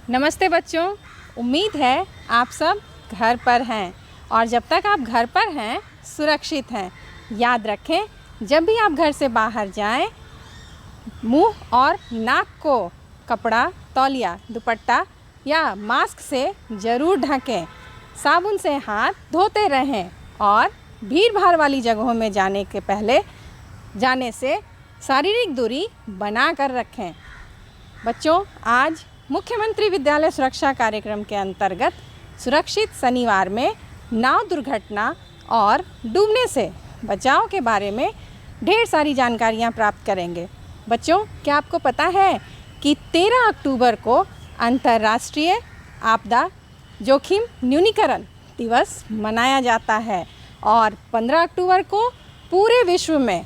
नमस्ते बच्चों। उम्मीद है आप सब घर पर हैं और जब तक आप घर पर हैं सुरक्षित हैं। याद रखें, जब भी आप घर से बाहर जाएं, मुंह और नाक को कपड़ा, तौलिया, दुपट्टा या मास्क से ज़रूर ढकें। साबुन से हाथ धोते रहें और भीड़ भाड़ वाली जगहों में जाने से शारीरिक दूरी बना कर रखें। बच्चों, आज मुख्यमंत्री विद्यालय सुरक्षा कार्यक्रम के अंतर्गत सुरक्षित शनिवार में नाव दुर्घटना और डूबने से बचाव के बारे में ढेर सारी जानकारियां प्राप्त करेंगे। बच्चों, क्या आपको पता है कि 13 अक्टूबर को अंतर्राष्ट्रीय आपदा जोखिम न्यूनीकरण दिवस मनाया जाता है और 15 अक्टूबर को पूरे विश्व में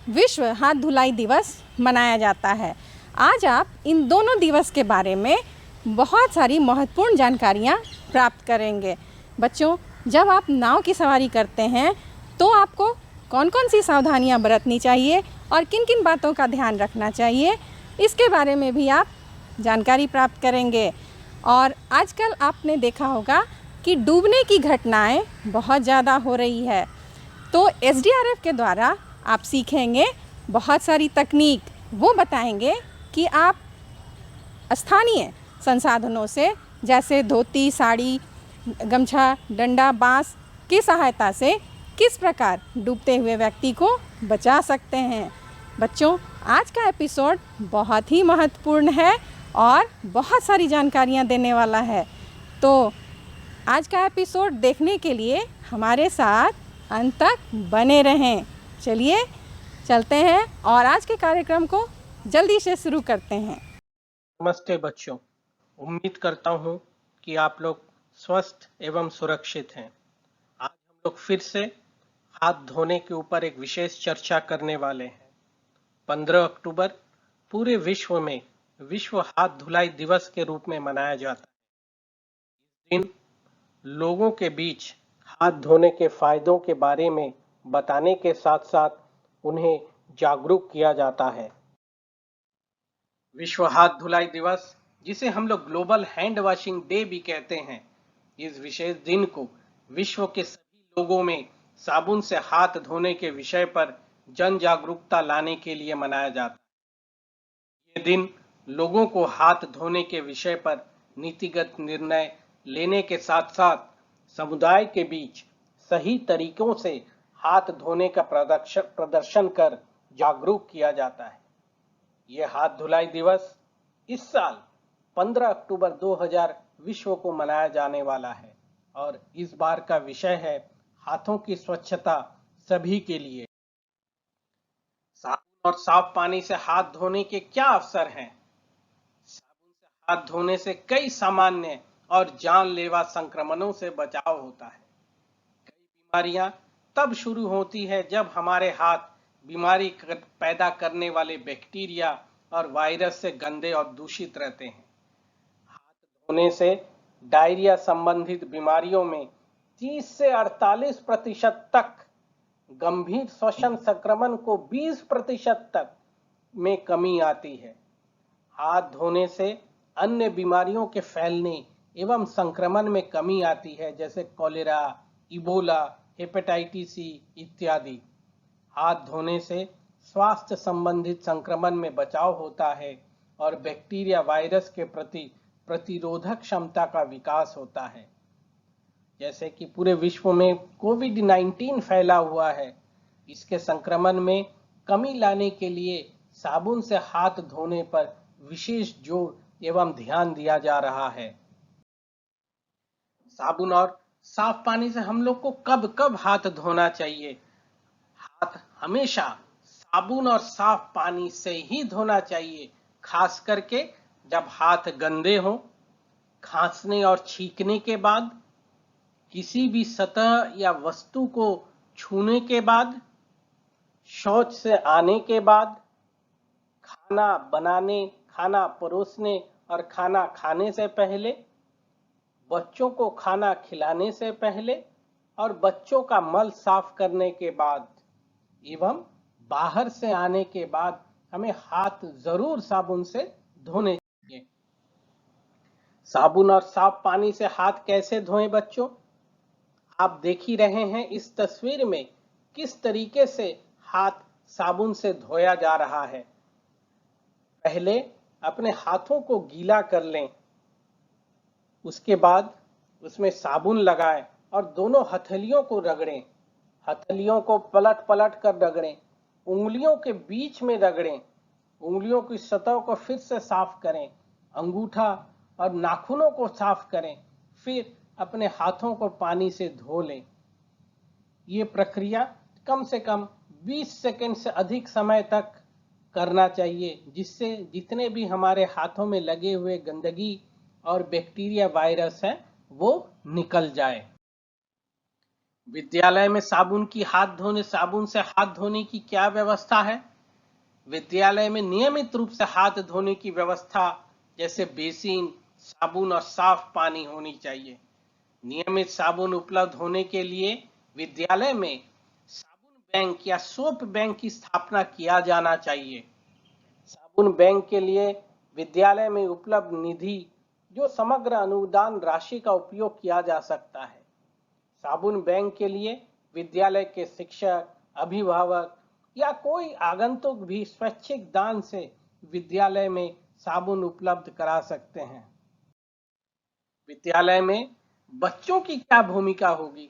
विश्व हाथ धुलाई दिवस मनाया जाता है। आज आप इन दोनों दिवस के बारे में बहुत सारी महत्वपूर्ण जानकारियाँ प्राप्त करेंगे। बच्चों, जब आप नाव की सवारी करते हैं तो आपको कौन कौन सी सावधानियाँ बरतनी चाहिए और किन किन बातों का ध्यान रखना चाहिए, इसके बारे में भी आप जानकारी प्राप्त करेंगे। और आजकल आपने देखा होगा कि डूबने की घटनाएं बहुत ज़्यादा हो रही है, तो SDRF के द्वारा आप सीखेंगे बहुत सारी तकनीक। वो बताएंगे कि आप स्थानीय संसाधनों से जैसे धोती, साड़ी, गमछा, डंडा, बांस की सहायता से किस प्रकार डूबते हुए व्यक्ति को बचा सकते हैं। बच्चों, आज का एपिसोड बहुत ही महत्वपूर्ण है और बहुत सारी जानकारियाँ देने वाला है, तो आज का एपिसोड देखने के लिए हमारे साथ अंत तक बने रहें। चलिए चलते हैं और आज के कार्यक्रम को जल्दी से शुरू करते हैं। नमस्ते बच्चों, उम्मीद करता हूँ कि आप लोग स्वस्थ एवं सुरक्षित हैं। आज हम लोग फिर से हाथ धोने के ऊपर एक विशेष चर्चा करने वाले हैं। 15 अक्टूबर पूरे विश्व में विश्व हाथ धुलाई दिवस के रूप में मनाया जाता है। इस दिन लोगों के बीच हाथ धोने के फायदों के बारे में बताने के साथ साथ उन्हें जागरूक किया जाता है। विश्व हाथ धुलाई दिवस, जिसे हम लोग ग्लोबल हैंड वॉशिंग डे भी कहते हैं, इस विशेष दिन को विश्व के सभी लोगों में साबुन से हाथ धोने के विषय पर जन जागरूकता लाने के लिए मनाया जाता है। ये दिन लोगों को हाथ धोने के विषय पर नीतिगत निर्णय लेने के साथ साथ समुदाय के बीच सही तरीकों से हाथ धोने का प्रदर्शन कर जागरूक किया जाता है। ये हाथ धुलाई दिवस इस साल 15 अक्टूबर 2000 विश्व को मनाया जाने वाला है और इस बार का विषय है हाथों की स्वच्छता सभी के लिए। साबुन और साफ पानी से हाथ धोने के क्या अवसर हैं? साबुन से हाथ धोने से कई सामान्य और जानलेवा संक्रमणों से बचाव होता है। कई बीमारियां तब शुरू होती है जब हमारे हाथ बीमारी पैदा करने वाले बैक्टीरिया और वायरस से गंदे और दूषित रहते हैं। हाथ धोने से डायरिया संबंधित बीमारियों में 30 से 48% तक, गंभीर श्वसन संक्रमण को 20% तक में कमी आती है। हाथ धोने से अन्य बीमारियों के फैलने एवं संक्रमण में कमी आती है, जैसे कॉलेरा, इबोला, हेपेटाइटिस सी इत्यादि। हाथ धोने से स्वास्थ्य संबंधित संक्रमण में बचाव होता है और बैक्टीरिया वायरस के प्रति प्रतिरोधक क्षमता का विकास होता है। जैसे कि पूरे विश्व में कोविड-19 फैला हुआ है, इसके संक्रमण में कमी लाने के लिए साबुन से हाथ धोने पर विशेष जोर एवं ध्यान दिया जा रहा है। साबुन और साफ पानी से हम लोग को कब कब हाथ धोना चाहिए? हाथ हमेशा साबुन और साफ पानी से ही धोना चाहिए, खास करके जब हाथ गंदे हों, खांसने और छींकने के बाद, किसी भी सतह या वस्तु को छूने के बाद, शौच से आने के बाद, खाना बनाने, खाना परोसने और खाना खाने से पहले, बच्चों को खाना खिलाने से पहले और बच्चों का मल साफ करने के बाद एवं बाहर से आने के बाद हमें हाथ जरूर साबुन से धोने चाहिए। साबुन और साफ पानी से हाथ कैसे धोएं बच्चों? आप देख ही रहे हैं इस तस्वीर में किस तरीके से हाथ साबुन से धोया जा रहा है। पहले अपने हाथों को गीला कर लें, उसके बाद उसमें साबुन लगाएं और दोनों हथेलियों को रगड़ें। हथेलियों को पलट पलट कर रगड़ें, उंगलियों के बीच में रगड़ें, उंगलियों की सतह को फिर से साफ करें, अंगूठा और नाखूनों को साफ करें, फिर अपने हाथों को पानी से धो लें। ये प्रक्रिया कम से कम 20 सेकंड से अधिक समय तक करना चाहिए, जिससे जितने भी हमारे हाथों में लगे हुए गंदगी और बैक्टीरिया वायरस हैं वो निकल जाए। विद्यालय में साबुन से हाथ धोने की क्या व्यवस्था है? विद्यालय में नियमित रूप से हाथ धोने की व्यवस्था जैसे बेसिन, साबुन और साफ पानी होनी चाहिए। नियमित साबुन उपलब्ध होने के लिए विद्यालय में साबुन बैंक या सोप बैंक की स्थापना किया जाना चाहिए। साबुन बैंक के लिए विद्यालय में उपलब्ध निधि जो समग्र अनुदान राशि का उपयोग किया जा सकता है। साबुन बैंक के लिए विद्यालय के शिक्षक, अभिभावक या कोई आगंतुक भी स्वैच्छिक दान से विद्यालय में साबुन उपलब्ध करा सकते हैं। विद्यालय में बच्चों की क्या भूमिका होगी?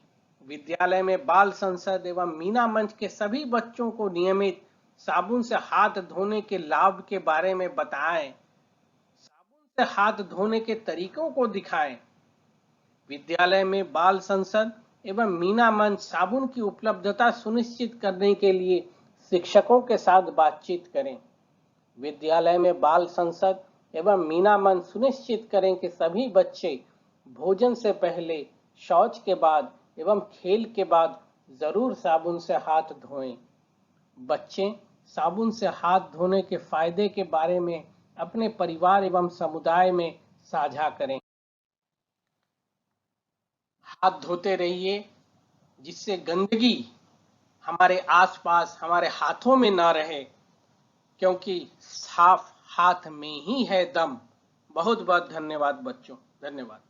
विद्यालय में बाल संसद एवं मीना मंच के सभी बच्चों को नियमित साबुन से हाथ धोने के लाभ के बारे में बताएं, साबुन से हाथ धोने के तरीकों को दिखाएं। विद्यालय में बाल संसद एवं मीना मंच साबुन की उपलब्धता सुनिश्चित करने के लिए शिक्षकों के साथ बातचीत करें। विद्यालय में बाल संसद एवं मीना मंच सुनिश्चित करें कि सभी बच्चे भोजन से पहले, शौच के बाद एवं खेल के बाद जरूर साबुन से हाथ धोएं। बच्चे साबुन से हाथ धोने के फायदे के बारे में अपने परिवार एवं समुदाय में साझा करें। हाथ धोते रहिए, जिससे गंदगी हमारे आसपास, हमारे हाथों में ना रहे, क्योंकि साफ हाथ में ही है दम। बहुत बहुत धन्यवाद बच्चों, धन्यवाद।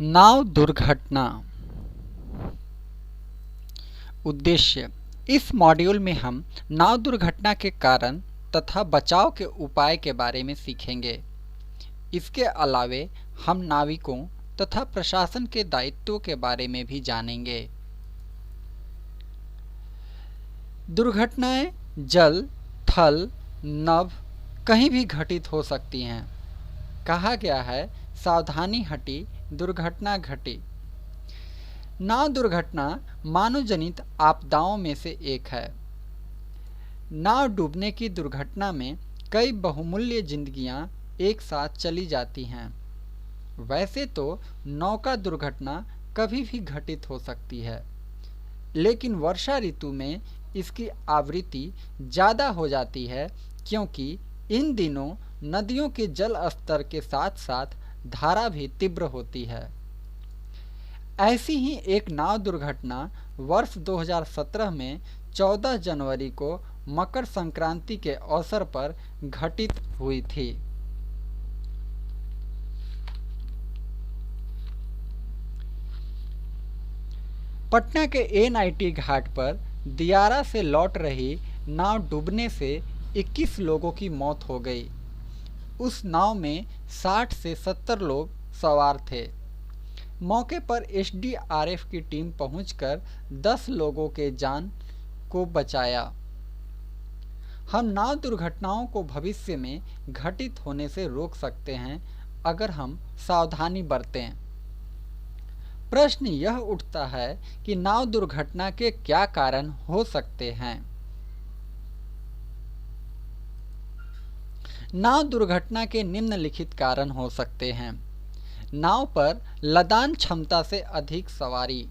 नाव दुर्घटना। उद्देश्य: इस मॉड्यूल में हम नाव दुर्घटना के कारण तथा बचाव के उपाय के बारे में सीखेंगे। इसके अलावे हम नाविकों तथा प्रशासन के दायित्वों के बारे में भी जानेंगे। दुर्घटनाएं जल, थल, नभ कहीं भी घटित हो सकती हैं। कहा गया है, सावधानी हटी दुर्घटना घटी। नाव दुर्घटना मानव जनित आपदाओं में से एक है। नाव डूबने की दुर्घटना में कई बहुमूल्य जिंदगियां एक साथ चली जाती हैं। वैसे तो नौका दुर्घटना कभी भी घटित हो सकती है, लेकिन वर्षा ऋतु में इसकी आवृत्ति ज़्यादा हो जाती है, क्योंकि इन दिनों नदियों के जल स्तर के साथ साथ धारा भी तीव्र होती है। ऐसी ही एक नाव दुर्घटना वर्ष 2017 में 14 जनवरी को मकर संक्रांति के अवसर पर घटित हुई थी। पटना के एनआईटी घाट पर दियारा से लौट रही नाव डूबने से 21 लोगों की मौत हो गई। उस नाव में 60 से 70 लोग सवार थे। मौके पर एसडीआरएफ की टीम पहुंचकर 10 लोगों के जान को बचाया। हम नाव दुर्घटनाओं को भविष्य में घटित होने से रोक सकते हैं अगर हम सावधानी बरतें। प्रश्न यह उठता है कि नाव दुर्घटना के क्या कारण हो सकते हैं। नाव दुर्घटना के निम्नलिखित कारण हो सकते हैं। नाव पर लदान क्षमता से अधिक सवारी,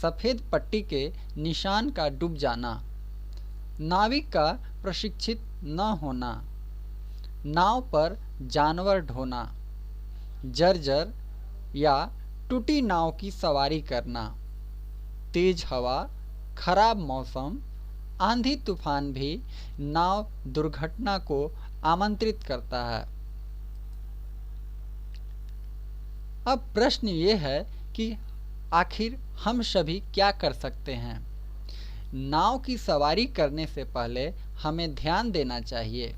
सफेद पट्टी के निशान का डूब जाना, नाविक का प्रशिक्षित न होना, नाव पर जानवर ढोना, जर्जर या टूटी नाव की सवारी करना, तेज हवा, खराब मौसम, आंधी तूफान भी नाव दुर्घटना को आमंत्रित करता है। अब प्रश्न ये है कि आखिर हम सभी क्या कर सकते हैं। नाव की सवारी करने से पहले हमें ध्यान देना चाहिए।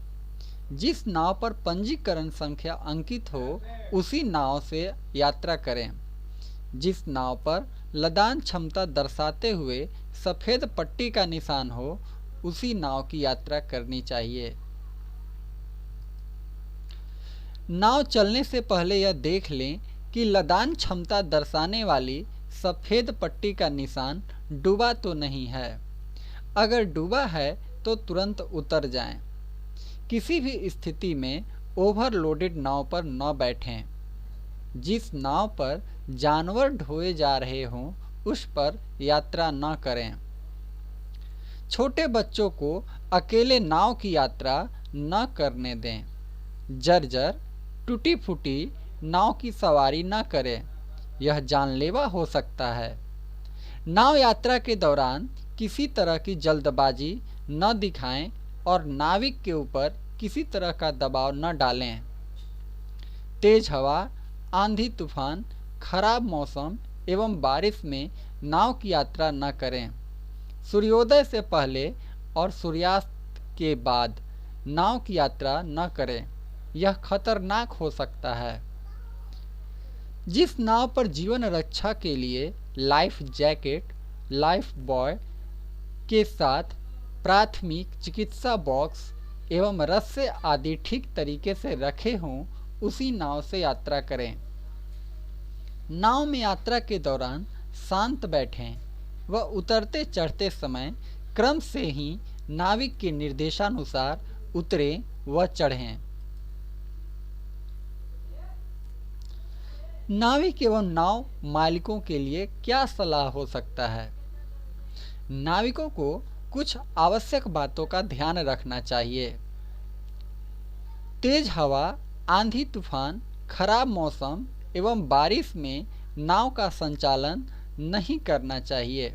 जिस नाव पर पंजीकरण संख्या अंकित हो उसी नाव से यात्रा करें। जिस नाव पर लदान क्षमता दर्शाते हुए सफ़ेद पट्टी का निशान हो उसी नाव की यात्रा करनी चाहिए। नाव चलने से पहले यह देख लें कि लदान क्षमता दर्शाने वाली सफ़ेद पट्टी का निशान डूबा तो नहीं है। अगर डूबा है तो तुरंत उतर जाएं। किसी भी स्थिति में ओवरलोडेड नाव पर न बैठें। जिस नाव पर जानवर ढोए जा रहे हों उस पर यात्रा न करें। छोटे बच्चों को अकेले नाव की यात्रा न करने दें। जर्जर टूटी फूटी नाव की सवारी न करें, यह जानलेवा हो सकता है। नाव यात्रा के दौरान किसी तरह की जल्दबाजी न दिखाएं और नाविक के ऊपर किसी तरह का दबाव न डालें। तेज हवा, आंधी तूफान, खराब मौसम एवं बारिश में नाव की यात्रा न करें। सूर्योदय से पहले और सूर्यास्त के बाद नाव की यात्रा न करें, यह खतरनाक हो सकता है। जिस नाव पर जीवन रक्षा के लिए लाइफ जैकेट, लाइफ बॉय के साथ प्राथमिक चिकित्सा बॉक्स एवं रस्से आदि ठीक तरीके से रखे हों उसी नाव से यात्रा करें। नाव में यात्रा के दौरान शांत बैठें व उतरते चढ़ते समय क्रम से ही नाविक के निर्देशानुसार उतरें व चढ़ें। नाविक एवं नाव मालिकों के लिए क्या सलाह हो सकता है। नाविकों को कुछ आवश्यक बातों का ध्यान रखना चाहिए। तेज हवा, आंधी तूफान, खराब मौसम एवं बारिश में नाव का संचालन नहीं करना चाहिए।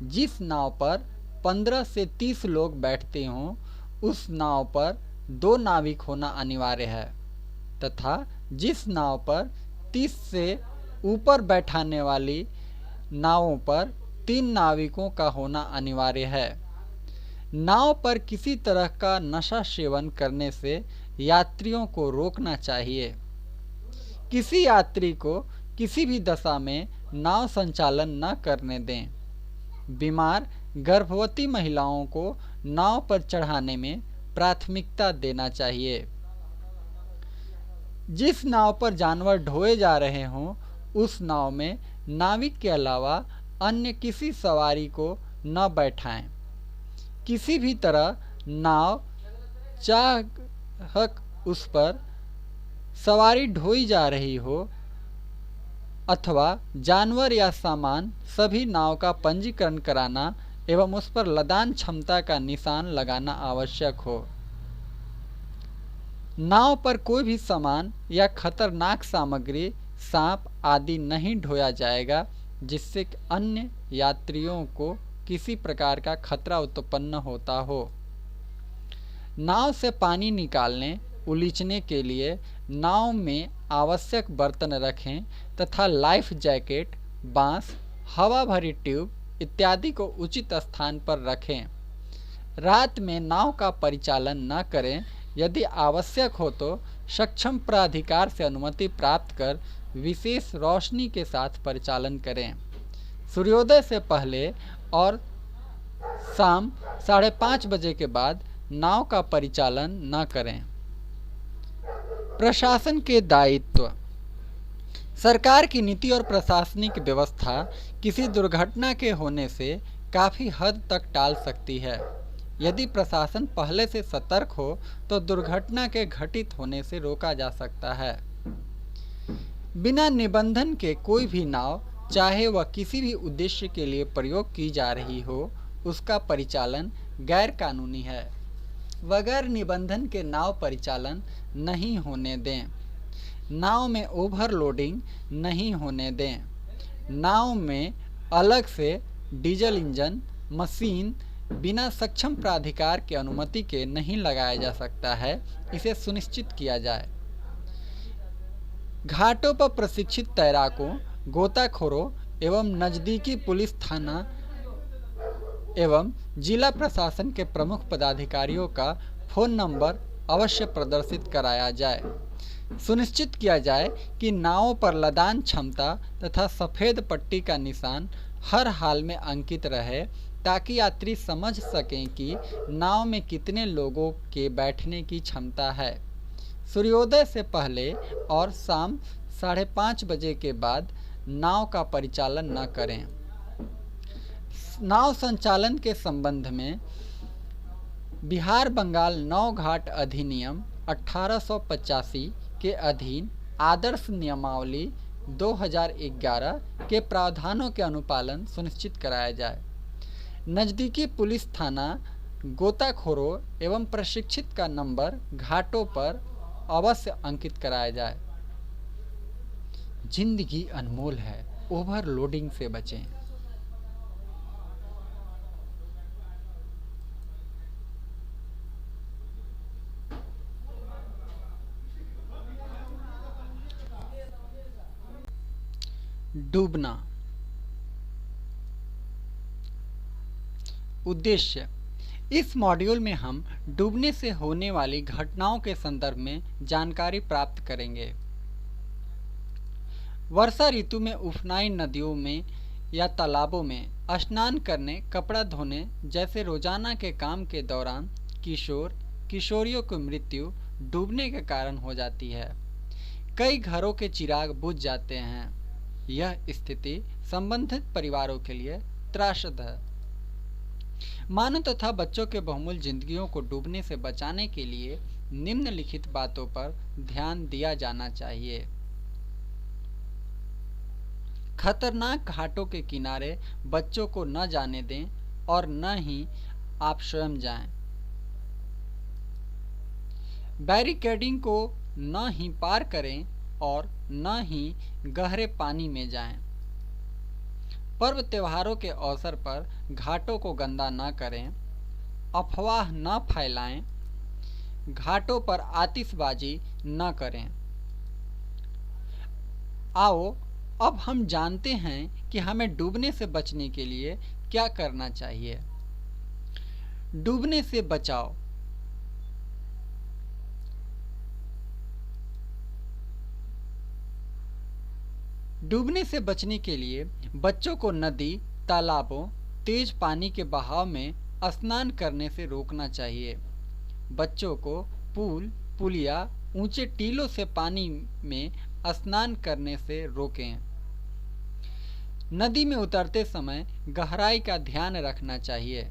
जिस नाव पर 15 से 30 लोग बैठते हों उस नाव पर 2 नाविक होना अनिवार्य है तथा जिस नाव पर 30 से ऊपर बैठाने वाली नावों पर 3 नाविकों का होना अनिवार्य है। नाव पर किसी तरह का नशा सेवन करने से यात्रियों को रोकना चाहिए। किसी यात्री को किसी भी दशा में नाव संचालन न करने दें। बीमार गर्भवती महिलाओं को नाव पर चढ़ाने में प्राथमिकता देना चाहिए। जिस नाव पर जानवर ढोए जा रहे हों उस नाव में नाविक के अलावा अन्य किसी सवारी को न बैठाएं। किसी भी तरह नाव चाहक उस पर सवारी ढोई जा रही हो अथवा जानवर या सामान, सभी नाव का पंजीकरण कराना एवं उस पर लदान क्षमता का निशान लगाना आवश्यक हो। नाव पर कोई भी सामान या खतरनाक सामग्री, सांप आदि नहीं ढोया जाएगा जिससे अन्य यात्रियों को किसी प्रकार का खतरा उत्पन्न होता हो। नाव से पानी निकालने उलीचने के लिए नाव में आवश्यक बर्तन रखें तथा लाइफ जैकेट, बांस, हवा भरी ट्यूब इत्यादि को उचित स्थान पर रखें। रात में नाव का परिचालन न करें। यदि आवश्यक हो तो सक्षम प्राधिकार से अनुमति प्राप्त कर विशेष रोशनी के साथ परिचालन करें। सूर्योदय से पहले और शाम 5:30 बजे के बाद नाव का परिचालन न करें। प्रशासन के दायित्व। सरकार की नीति और प्रशासनिक व्यवस्था किसी दुर्घटना के होने से काफ़ी हद तक टाल सकती है। यदि प्रशासन पहले से सतर्क हो तो दुर्घटना के घटित होने से रोका जा सकता है। बिना निबंधन के कोई भी नाव, चाहे वह किसी भी उद्देश्य के लिए प्रयोग की जा रही हो, उसका परिचालन गैर कानूनी है। बगैर निबंधन के नाव परिचालन नहीं होने दें। नाव में ओवरलोडिंग नहीं होने दें। नाव में अलग से डीजल इंजन, मशीन बिना सक्षम प्राधिकार के अनुमति के नहीं लगाया जा सकता है, इसे सुनिश्चित किया जाए। घाटों पर प्रशिक्षित तैराकों, गोताखोरों एवं नज़दीकी पुलिस थाना एवं जिला प्रशासन के प्रमुख पदाधिकारियों का फ़ोन नंबर अवश्य प्रदर्शित कराया जाए। सुनिश्चित किया जाए कि नावों पर लदान क्षमता तथा सफ़ेद पट्टी का निशान हर हाल में अंकित रहे, ताकि यात्री समझ सकें कि नाव में कितने लोगों के बैठने की क्षमता है। सूर्योदय से पहले और शाम 5:30 बजे के बाद नाव का परिचालन न करें। नाव संचालन के संबंध में बिहार बंगाल नौ घाट अधिनियम 1885 के अधीन आदर्श नियमावली 2011 के प्रावधानों के अनुपालन सुनिश्चित कराया जाए। नज़दीकी पुलिस थाना, गोताखोरों एवं प्रशिक्षित का नंबर घाटों पर अवश्य अंकित कराया जाए। जिंदगी अनमोल है, ओवरलोडिंग से बचें। डूबना। उद्देश्य: इस मॉड्यूल में हम डूबने से होने वाली घटनाओं के संदर्भ में जानकारी प्राप्त करेंगे। वर्षा ऋतु में उफनाई नदियों में या तालाबों में स्नान करने, कपड़ा धोने जैसे रोजाना के काम के दौरान किशोरियों की मृत्यु डूबने के कारण हो जाती है। कई घरों के चिराग बुझ जाते हैं। यह स्थिति संबंधित परिवारों के लिए त्रासद है। मानव तथा बच्चों के बहुमूल्य जिंदगियों को डूबने से बचाने के लिए निम्नलिखित बातों पर ध्यान दिया जाना चाहिए। खतरनाक घाटों के किनारे बच्चों को न जाने दें और न ही आप स्वयं जाएं। बैरिकेडिंग को न ही पार करें और न ही गहरे पानी में जाएं। पर्व त्योहारों के अवसर पर घाटों को गंदा न करें, अफवाह न फैलाएं, घाटों पर आतिशबाजी न करें। आओ अब हम जानते हैं कि हमें डूबने से बचने के लिए क्या करना चाहिए। डूबने से बचाव। डूबने से बचने के लिए बच्चों को नदी, तालाबों, तेज पानी के बहाव में स्नान करने से रोकना चाहिए। बच्चों को पूल, पुलिया, ऊंचे टीलों से पानी में स्नान करने से रोकें। नदी में उतरते समय गहराई का ध्यान रखना चाहिए।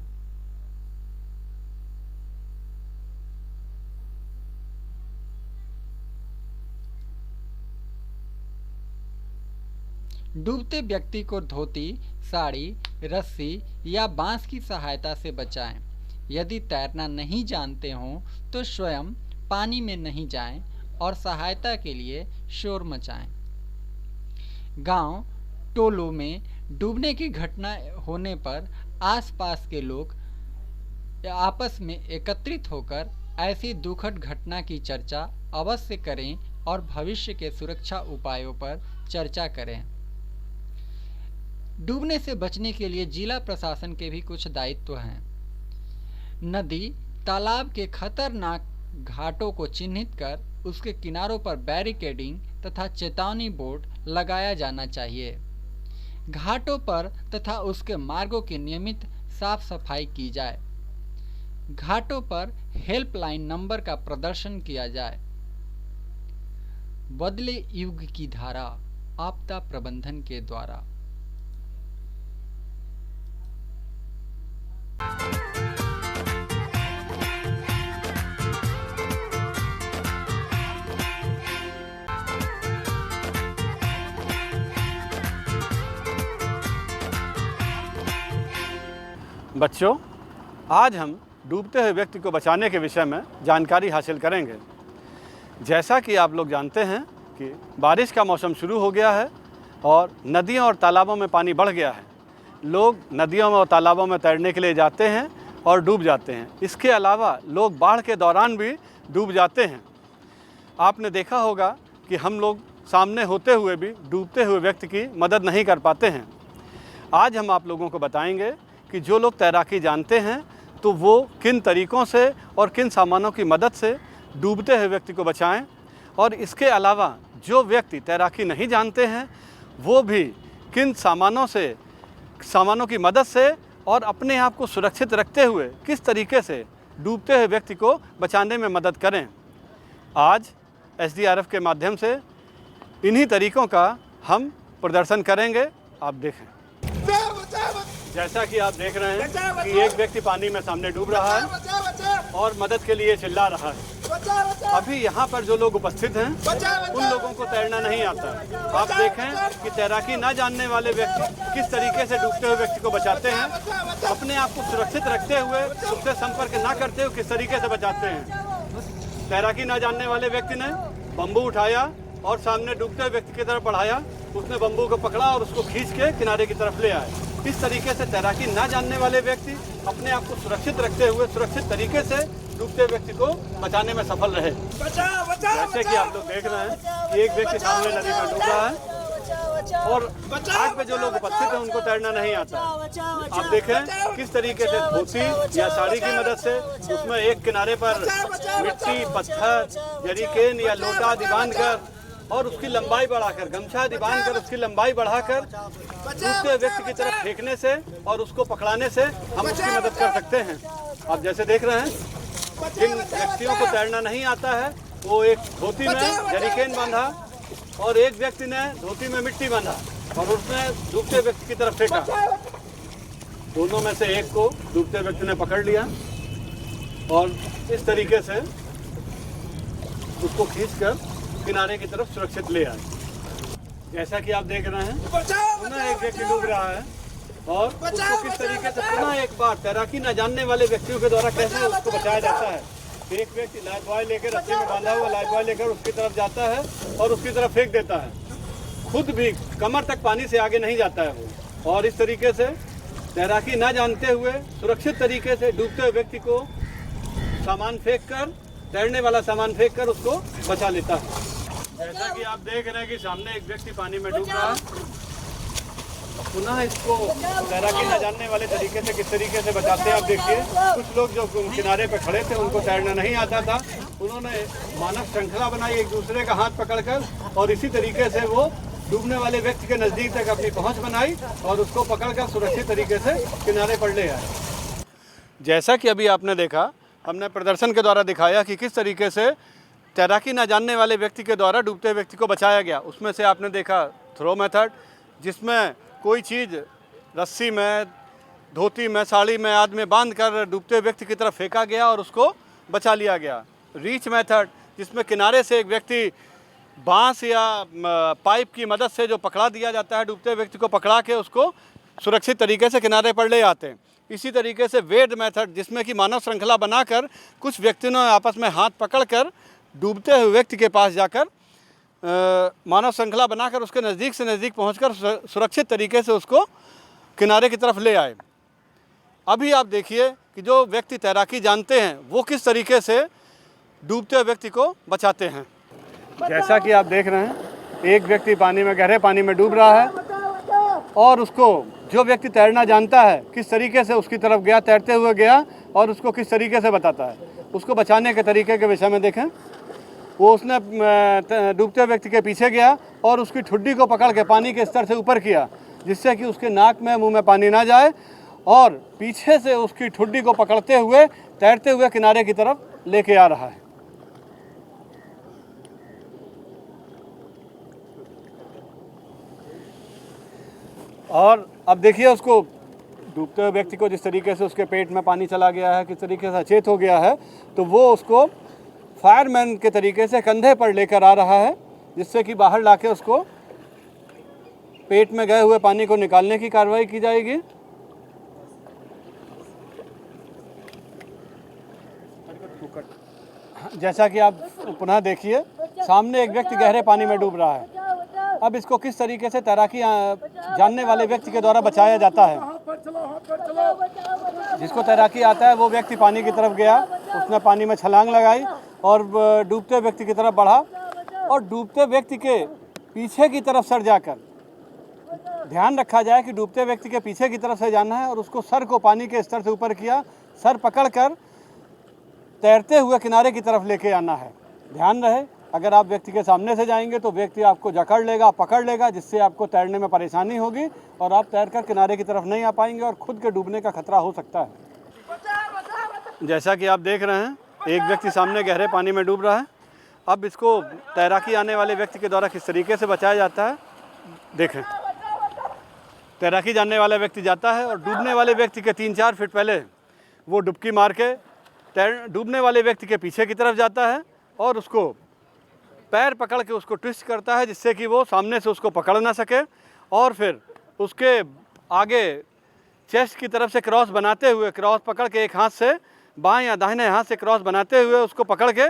डूबते व्यक्ति को धोती, साड़ी, रस्सी या बांस की सहायता से बचाएं। यदि तैरना नहीं जानते हों तो स्वयं पानी में नहीं जाएं और सहायता के लिए शोर मचाएं। गांव, टोलों में डूबने की घटना होने पर आसपास के लोग आपस में एकत्रित होकर ऐसी दुखद घटना की चर्चा अवश्य करें और भविष्य के सुरक्षा उपायों पर चर्चा करें। डूबने से बचने के लिए जिला प्रशासन के भी कुछ दायित्व हैं। नदी, तालाब के खतरनाक घाटों को चिन्हित कर उसके किनारों पर बैरिकेडिंग तथा चेतावनी बोर्ड लगाया जाना चाहिए। घाटों पर तथा उसके मार्गों की नियमित साफ सफाई की जाए। घाटों पर हेल्पलाइन नंबर का प्रदर्शन किया जाए। बदले युग की धारा, आपदा प्रबंधन के द्वारा। बच्चों, आज हम डूबते हुए व्यक्ति को बचाने के विषय में जानकारी हासिल करेंगे। जैसा कि आप लोग जानते हैं कि बारिश का मौसम शुरू हो गया है और नदियों और तालाबों में पानी बढ़ गया है। लोग नदियों में और तालाबों में तैरने के लिए जाते हैं और डूब जाते हैं। इसके अलावा लोग बाढ़ के दौरान भी डूब जाते हैं। आपने देखा होगा कि हम लोग सामने होते हुए भी डूबते हुए व्यक्ति की मदद नहीं कर पाते हैं। आज हम आप लोगों को बताएंगे कि जो लोग तैराकी जानते हैं तो वो किन तरीक़ों से और किन सामानों की मदद से डूबते हुए व्यक्ति को बचाएं, और इसके अलावा जो व्यक्ति तैराकी नहीं जानते हैं वो भी किन सामानों की मदद से और अपने आप को सुरक्षित रखते हुए किस तरीके से डूबते हुए व्यक्ति को बचाने में मदद करें। आज एसडीआरएफ के माध्यम से इन्हीं तरीक़ों का हम प्रदर्शन करेंगे। आप देखें, जैसा कि आप देख रहे हैं कि एक व्यक्ति पानी में सामने डूब रहा है और मदद के लिए चिल्ला रहा है। अभी यहाँ पर जो लोग उपस्थित हैं उन लोगों को तैरना नहीं आता है। आप देखें कि तैराकी ना जानने वाले व्यक्ति किस तरीके से डूबते हुए व्यक्ति को बचाते हैं, अपने आप को सुरक्षित रखते हुए, उससे संपर्क ना करते हुए किस तरीके से बचाते हैं। तैराकी ना जानने वाले व्यक्ति ने बम्बू उठाया और सामने डूबते हुए व्यक्ति की तरफ बढ़ाया, उसने बम्बू को पकड़ा और उसको खींच के किनारे की तरफ ले आए। इस तरीके से तैराकी ना जानने वाले व्यक्ति अपने आप को सुरक्षित रखते हुए सुरक्षित तरीके से डूबते व्यक्ति को बचाने में सफल रहे। जैसे कि आप लोग देख रहे हैं कि एक व्यक्ति सामने नदी में डूब रहा है और घाट पे जो लोग उपस्थित हैं उनको तैरना नहीं आता। आप देखें किस तरीके से धोती या साड़ी की मदद से उसमें एक किनारे पर मिट्टी, पत्थर, जरीकेन या लोटा आदि बांधकर और उसकी लंबाई बढ़ाकर, गमछा आदि बांधकर उसकी लंबाई बढ़ाकर दूसरे व्यक्ति की तरफ फेंकने से और उसको पकड़ाने से हम उसकी मदद कर सकते हैं। आप जैसे देख रहे हैं, जिन व्यक्तियों को तैरना नहीं आता है वो एक धोती में जरीकेन बांधा और एक व्यक्ति ने धोती में मिट्टी बांधा और उसने डूबते व्यक्ति की तरफ फेंका। दोनों में से एक को डूबते व्यक्ति ने पकड़ लिया और इस तरीके से उसको खींचकर किनारे की तरफ सुरक्षित ले आए। जैसा कि आप देख रहे हैं, पुनः एक व्यक्ति डूब रहा है और उसको किस तरीके से पुनः एक बार तैराकी न जानने वाले व्यक्तियों के द्वारा कैसे उसको बचाया जाता है। एक व्यक्ति लाइफ बॉय लेकर, रस्सी में बांधा हुआ लाइफ बॉय लेकर उसकी तरफ जाता है और उसकी तरफ फेंक देता है। खुद भी कमर तक पानी से आगे नहीं जाता है वो, और इस तरीके से तैराकी न जानते हुए सुरक्षित तरीके से डूबते हुए व्यक्ति को सामान फेंक कर, तैरने वाला सामान फेंक कर उसको बचा लेता है। जैसा कि आप देख रहे हैं कि सामने एक व्यक्ति पानी में डूब रहा है, पुनः इसको तैराकी न जानने वाले तरीके से किस तरीके से बचाते हैं। आप देखिए, कुछ लोग जो किनारे पर खड़े थे उनको तैरना नहीं आता था, उन्होंने मानव श्रृंखला बनाई एक दूसरे का हाथ पकड़कर और इसी तरीके से वो डूबने वाले व्यक्ति के नज़दीक तक अपनी पहुंच बनाई और उसको पकड़कर सुरक्षित तरीके से किनारे पर ले आए। जैसा कि अभी आपने देखा, हमने प्रदर्शन के द्वारा दिखाया कि किस तरीके से तैराकी न जानने वाले व्यक्ति के द्वारा डूबते व्यक्ति को बचाया गया। उसमें से आपने देखा थ्रो मेथड, जिसमें कोई चीज़ रस्सी में, धोती में, साड़ी में आदि में बांध कर डूबते व्यक्ति की तरफ फेंका गया और उसको बचा लिया गया। रीच मेथड, जिसमें किनारे से एक व्यक्ति बांस या पाइप की मदद से जो पकड़ा दिया जाता है, डूबते व्यक्ति को पकड़ा के उसको सुरक्षित तरीके से किनारे पर ले आते हैं। इसी तरीके से वेड मेथड, जिसमें कि मानव श्रृंखला बनाकर कुछ व्यक्तियों ने आपस में हाथ पकड़कर डूबते हुए व्यक्ति के पास जाकर मानव श्रृंखला बनाकर उसके नज़दीक से नज़दीक पहुंचकर सुरक्षित तरीके से उसको किनारे की तरफ ले आए। अभी आप देखिए कि जो व्यक्ति तैराकी जानते हैं वो किस तरीके से डूबते हुए व्यक्ति को बचाते हैं। जैसा कि आप देख रहे हैं, एक व्यक्ति पानी में, गहरे पानी में डूब रहा है और उसको जो व्यक्ति तैरना जानता है किस तरीके से उसकी तरफ गया, तैरते हुए गया और उसको किस तरीके से बताता है। उसको बचाने के तरीके के विषय में देखें, वो उसने डूबते व्यक्ति के पीछे गया और उसकी ठुड्डी को पकड़ के पानी के स्तर से ऊपर किया, जिससे कि उसके नाक में, मुंह में पानी ना जाए, और पीछे से उसकी ठुड्डी को पकड़ते हुए तैरते हुए किनारे की तरफ लेके आ रहा है। और अब देखिए उसको डूबते हुए व्यक्ति को जिस तरीके से उसके पेट में पानी चला गया है, किस तरीके से अचेत हो गया है, तो वो उसको फायरमैन के तरीके से कंधे पर लेकर आ रहा है, जिससे कि बाहर लाके उसको पेट में गए हुए पानी को निकालने की कार्रवाई की जाएगी। जैसा कि आप पुनः देखिए, सामने एक व्यक्ति गहरे पानी में डूब रहा है। अब इसको किस तरीके से तैराकी जानने वाले व्यक्ति के द्वारा बचाया जाता है। जिसको तैराकी आता है वो व्यक्ति पानी की तरफ गया, उसने पानी में छलांग लगाई और डूबते व्यक्ति की तरफ बढ़ा और डूबते व्यक्ति के पीछे की तरफ सर जाकर ध्यान रखा जाए कि डूबते व्यक्ति के पीछे की तरफ से जाना है और उसको सर को पानी के स्तर से ऊपर किया, सर पकड़कर तैरते हुए किनारे की तरफ लेके आना है। ध्यान रहे, अगर आप व्यक्ति के सामने से जाएंगे तो व्यक्ति आपको जकड़ लेगा, पकड़ लेगा, जिससे आपको तैरने में परेशानी होगी और आप तैरकर किनारे की तरफ नहीं आ पाएंगे और खुद के डूबने का खतरा हो सकता है। जैसा कि आप देख रहे हैं, एक व्यक्ति सामने गहरे पानी में डूब रहा है। अब इसको तैराकी आने वाले व्यक्ति के द्वारा किस तरीके से बचाया जाता है देखें। तैराकी जानने वाला व्यक्ति जाता है और डूबने वाले व्यक्ति के 3-4 फीट पहले वो डुबकी मार के डूबने वाले व्यक्ति के पीछे की तरफ जाता है और उसको पैर पकड़ के उसको ट्विस्ट करता है, जिससे कि वो सामने से उसको पकड़ ना सके, और फिर उसके आगे चेस्ट की तरफ से क्रॉस बनाते हुए, क्रॉस पकड़ के एक हाथ से बाएं या दाहिने हाथ से क्रॉस बनाते हुए उसको पकड़ के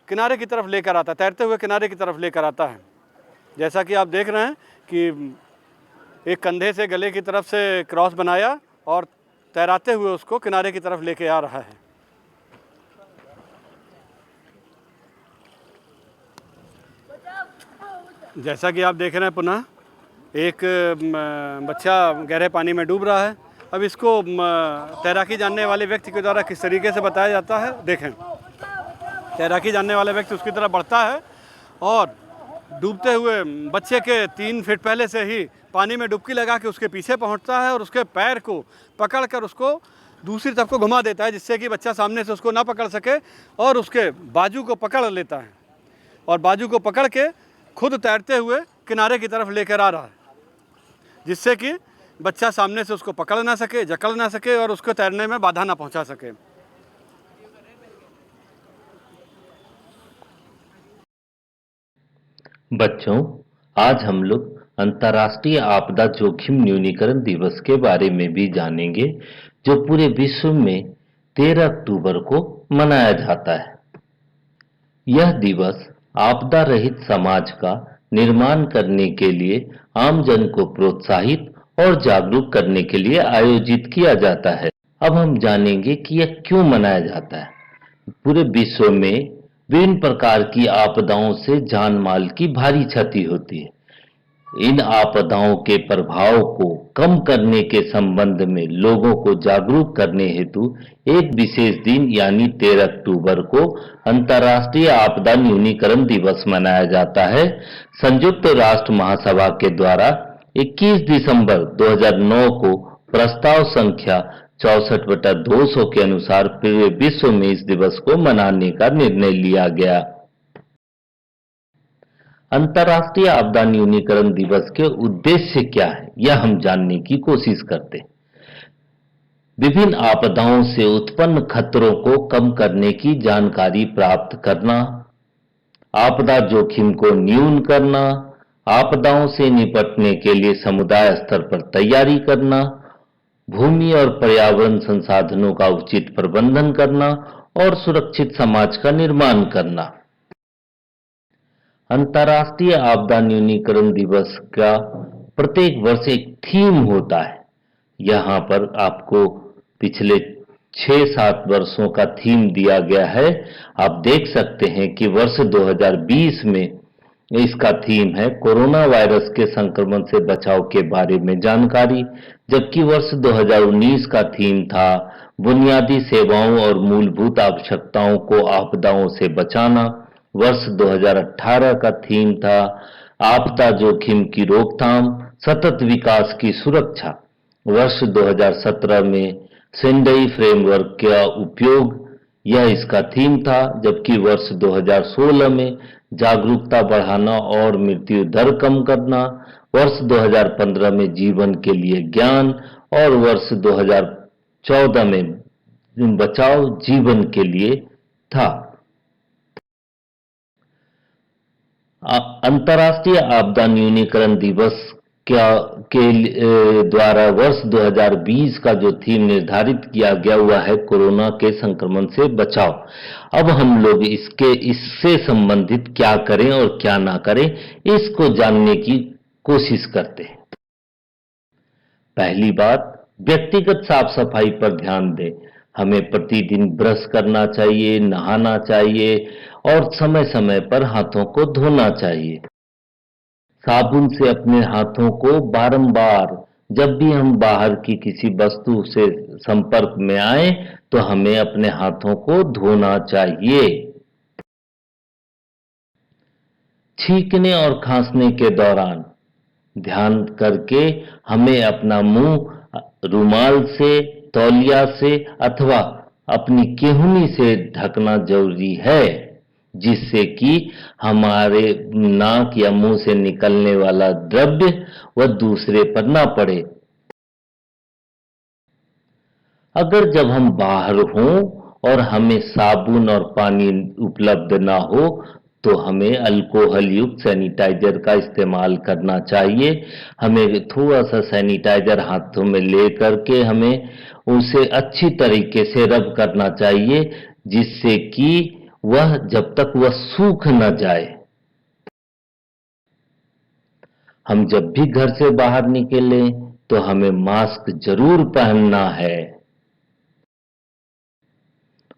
किनारे की तरफ लेकर आता है, तैरते हुए किनारे की तरफ लेकर आता है। जैसा कि आप देख रहे हैं कि एक कंधे से गले की तरफ से क्रॉस बनाया और तैराते हुए उसको किनारे की तरफ लेके आ रहा है। जैसा कि आप देख रहे हैं, पुनः एक बच्चा गहरे पानी में डूब रहा है। अब इसको तैराकी जानने वाले व्यक्ति के द्वारा किस तरीके से बताया जाता है देखें। तैराकी जानने वाला व्यक्ति उसकी तरफ बढ़ता है और डूबते हुए बच्चे के 3 फीट पहले से ही पानी में डुबकी लगा के उसके पीछे पहुंचता है और उसके पैर को पकड़कर उसको दूसरी तरफ को घुमा देता है, जिससे कि बच्चा सामने से उसको ना पकड़ सके, और उसके बाजू को पकड़ लेता है और बाजू को पकड़ के खुद तैरते हुए किनारे की तरफ लेकर आ रहा है, जिससे कि बच्चा सामने से उसको पकड़ ना सके, जकड़ ना सके और उसको तैरने में बाधा ना पहुंचा सके। बच्चों, आज हम लोग अंतर्राष्ट्रीय आपदा जोखिम न्यूनीकरण दिवस के बारे में भी जानेंगे, जो पूरे विश्व में 13 अक्टूबर को मनाया जाता है। यह दिवस आपदा रहित समाज का निर्माण करने के लिए आम जन को प्रोत्साहित और जागरूक करने के लिए आयोजित किया जाता है। अब हम जानेंगे कि यह क्यों मनाया जाता है। पूरे विश्व में विभिन्न प्रकार की आपदाओं से जान माल की भारी क्षति होती है। इन आपदाओं के प्रभाव को कम करने के संबंध में लोगों को जागरूक करने हेतु एक विशेष दिन यानी 13 अक्टूबर को अंतर्राष्ट्रीय आपदा न्यूनीकरण दिवस मनाया जाता है। संयुक्त राष्ट्र महासभा के द्वारा 21 दिसंबर 2009 को प्रस्ताव संख्या 64/200 के अनुसार पूरे विश्व में इस दिवस को मनाने का निर्णय लिया गया। अंतर्राष्ट्रीय आपदा न्यूनीकरण दिवस के उद्देश्य क्या है, यह हम जानने की कोशिश करते हैं। विभिन्न आपदाओं से उत्पन्न खतरों को कम करने की जानकारी प्राप्त करना, आपदा जोखिम को न्यून करना, आपदाओं से निपटने के लिए समुदाय स्तर पर तैयारी करना, भूमि और पर्यावरण संसाधनों का उचित प्रबंधन करना और सुरक्षित समाज का निर्माण करना। अंतर्राष्ट्रीय आपदा न्यूनीकरण दिवस का प्रत्येक वर्ष एक थीम होता है। यहाँ पर आपको पिछले 6-7 वर्षों का थीम दिया गया है। आप देख सकते हैं कि वर्ष 2020 में इसका थीम है कोरोना वायरस के संक्रमण से बचाव के बारे में जानकारी, जबकि वर्ष 2019 का थीम था बुनियादी सेवाओं और मूलभूत आवश्यकताओं को आपदाओं से बचाना। वर्ष 2018 का थीम था आपदा जोखिम की रोकथाम, सतत विकास की सुरक्षा। वर्ष 2017 में सेंडई फ्रेमवर्क का उपयोग, यह इसका थीम था, जबकि वर्ष 2016 में जागरूकता बढ़ाना और मृत्यु दर कम करना, वर्ष 2015 में जीवन के लिए ज्ञान और वर्ष 2014 में बचाव जीवन के लिए था। अंतर्राष्ट्रीय आपदा न्यूनीकरण दिवस के द्वारा वर्ष 2020 का जो थीम निर्धारित किया गया हुआ है कोरोना के संक्रमण से बचाव। अब हम लोग इससे संबंधित क्या करें और क्या ना करें, इसको जानने की कोशिश करते हैं। पहली बात, व्यक्तिगत साफ सफाई पर ध्यान दें। हमें प्रतिदिन ब्रश करना चाहिए, नहाना चाहिए और समय समय पर हाथों को धोना चाहिए। साबुन से अपने हाथों को बारंबार, जब भी हम बाहर की किसी वस्तु से संपर्क में आए तो हमें अपने हाथों को धोना चाहिए। छींकने और खांसने के दौरान ध्यान करके हमें अपना मुंह रुमाल से, तौलिया से अथवा अपनी केहूनी से ढकना जरूरी है, जिससे कि हमारे नाक या मुंह से निकलने वाला द्रव्य वह दूसरे पर ना पड़े। अगर जब हम बाहर हों और हमें साबुन और पानी उपलब्ध ना हो तो हमें अल्कोहल युक्त सैनिटाइजर का इस्तेमाल करना चाहिए। हमें थोड़ा सा सैनिटाइजर हाथों में ले करके हमें उसे अच्छी तरीके से रब करना चाहिए, जिससे कि वह जब तक वह सूख न जाए। हम जब भी घर से बाहर निकलें तो हमें मास्क जरूर पहनना है